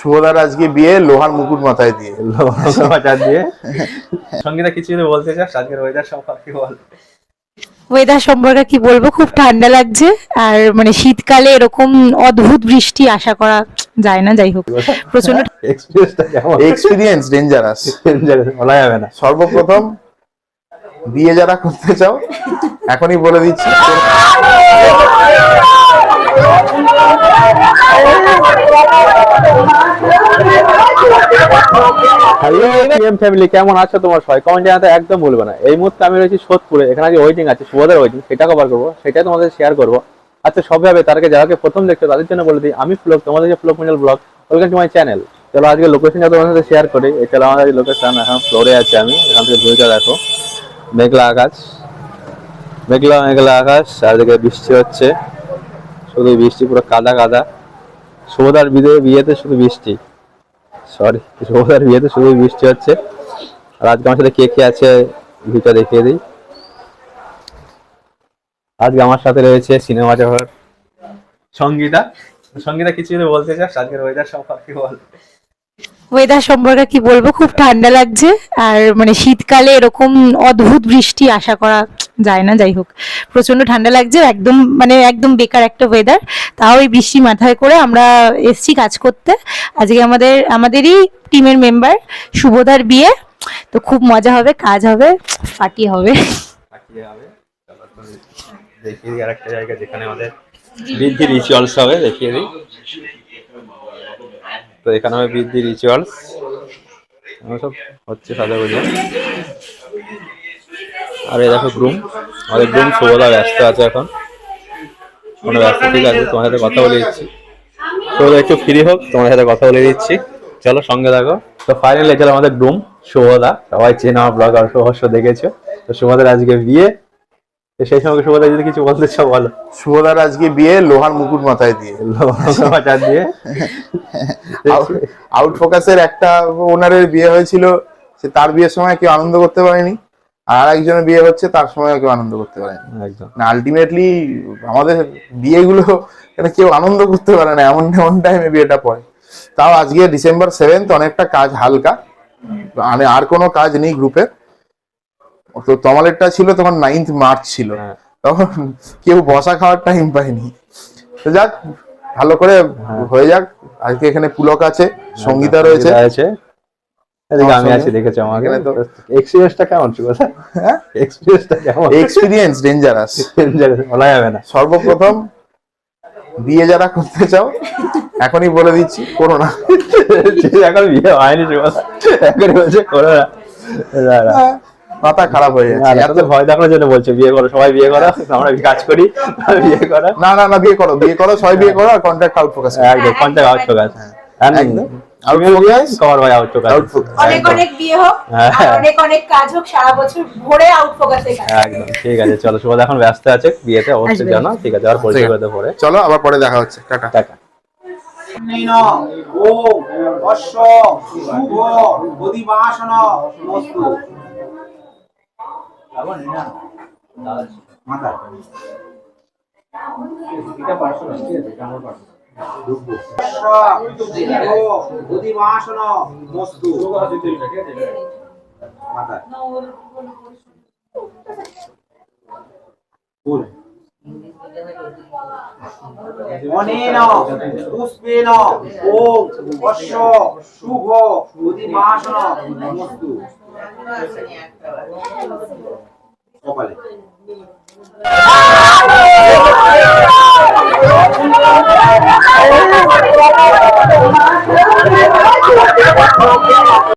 শুভদার আজকে বিয়ে লোহার মুকুট মাথায় দিয়ে। সঙ্গীতা কিছু যদি বলতে চাস আজকের ওয়েদার সম্পর্কে বল। ওয়েদার সম্পর্কে কি বলবো, খুব ঠান্ডা লাগছে। আর মানে শীতকালে এরকম অদ্ভুত বৃষ্টি আশা করা যায় না। যাই হোক, প্রচন্ড এক্সপিরিয়েন্স ডেঞ্জারাস, বলা যাবে না। সর্বপ্রথম বিয়ে যারা করতে চাও এখনই বলে দিচ্ছি, হ্যালো টিএম ফ্যামিলি, কেমন আছো তোমার সবাই? কমেন্ট জানাতে একদম ভুলবে না। এই মুহূর্তে আমি রয়েছি সোদপুরে, এখানে যে ওয়েটিং আছে শুভদার ওয়েটিং, সেটা কভার করবো, সেটাই তোমাদের শেয়ার করবো। আচ্ছা সব ভাবে তার আগে যারাকে প্রথম দেখছো তাদের জন্য বলে দিই, আমি ফ্লগ, তোমাদের যে ফ্লগ মিনাল blog, welcome to my channel. চলো আজকে লোকেশন তোমাদের সাথে শেয়ার করি। এটা আমাদের লোকেশন, এখন ফ্লোরে আছে আমি, এখান থেকে ভিউটা দেখো। মেঘলা আকাশ, মেঘলা মেঘলা আকাশ, চারদিকে বৃষ্টি হচ্ছে, শুধু বৃষ্টি, পুরো কাদা কাদা। শুভদার বিয়েতে শুধু বৃষ্টি, সরি শুভদার বিয়েতে শুধু বৃষ্টি হচ্ছে। আর আজকে আমার সাথে কে কে আছে ভিডিওটা দেখিয়ে দিই। আজকে আমার সাথে রয়েছে সিনেমাটোগ্রাফার সঙ্গীতা। সঙ্গীতা কিছু যদি বলতে চাস আজকের ওয়েদার সম্পর্কে বল। ওয়েদার সম্পর্কে কি বলবো, খুব ঠান্ডা লাগছে। আর মানে শীতকালে এরকম অদ্ভুত বৃষ্টি আশা করা যায় না। যাই হোক, প্রচন্ড ঠান্ডা লাগছে, একদম মানে একদম বেকার একটা ওয়েদার। তাও এই বৃষ্টি মাথায় করে আমরা এসছি কাজ করতে। আজকে আমাদেরই টিমের মেম্বার শুভদার বিয়ে, তো খুব মজা হবে, কাজ হবে, পার্টি হবে। দেখিয়ে দিই আরেকটা জায়গা যেখানে আমাদের বৃদ্ধি রিচুয়ালস হবে, দেখিয়ে দিই। তো এখানে হবে বৃদ্ধি রিচুয়ালস, সব হচ্ছে সাজাগুলো। আর এই দেখো গ্রুম, আমাদের গ্রুম শুভদা ব্যস্ত আছে এখন, কোনো ব্যস্ত, ঠিক আছে তোমার সাথে কথা বলে দিচ্ছি। শুভদা একটু ফ্রি হোক, তোমার সাথে কথা বলে দিচ্ছি, চলো সঙ্গে থাকো। তো ফাইনালি চলো আমাদের গ্রুম শুভদা, সবাই চেনা আমার ব্লগ আর অবশ্য দেখেছো। তো শুভদার আজকে বিয়ে, সেই সঙ্গে শুভদা যদি কিছু বলতে চাও বলো। শুভদার আজকে বিয়ে লোহার মুকুট মাথায় দিয়ে। মাথায় দিয়ে আউট ফোকাসের একটা ওনারের বিয়ে হয়েছিল, সে তার বিয়ের সময় কেউ আনন্দ করতে পারেনি, আর একজনের বিয়ে হচ্ছে তার সময় কেউ আনন্দ করতে পারেনি। একদম না, আলটিমেটলি আমাদের বিয়েগুলো কেউ আনন্দ করতে পারে না, এমন এমন টাইমে বিয়েটা পড়ে। তাও আজকে ডিসেম্বর 7, অনেকটা কাজ হালকা, মানে আর কোনো কাজ নেই গ্রুপের। তো তমালেরটা ছিল তখন 9th মার্চ ছিল, তখন কেউ বসা খাওয়ার টাইম পায়নি। তো যাক, ভালো করে হয়ে যাক। আজকে এখানে পুলক আছে, সঙ্গীতা রয়েছে, এদিকে আমি আছি, দেখেছো আমাকে। তো এক্সপেরিয়েন্সটা কেমন ছিল? হ্যাঁ, এক্সপেরিয়েন্সটা কেমন? এক্সপিরিয়েন্স ডেঞ্জারাস, বলা যাবে না। সর্বপ্রথম বিয়ে যারা করতে চাও এখনই বলে দিচ্ছি, করো না। এখন বিয়ে হয়নি, এখন বলছে করো না, মাথা খারাপ হয়ে যাচ্ছে। এত ভয় দেখানোর জন্য বলছে বিয়ে করো, সবাই বিয়ে করো, আমরা কাজ করি, বিয়ে করো। না না না, বিয়ে করো, বিয়ে করো, সবাই বিয়ে করো, আর কন্ট্রাক্ট আউট ফোকাস। একদম কন্ট্রাক্ট আউট ফোকাস, একদম out focus, cover by out focus. অনেক অনেক বিয়ে হোক, আর অনেক অনেক কাজ হোক, সারা বছর ভরে আউট ফোকাসে কাজ। একদম ঠিক আছে, চলো শুভদা এখন ব্যস্ত আছে বিয়েতে, অবশ্যই জানো, ঠিক আছে, আর পরিচয় করতে পরে। চলো আবার পরে দেখা হচ্ছে, টাটা টাটা। অনেন পুষ্পেন ওম অশ্ব শুভ উদিমাসন নমস্তু। কপালে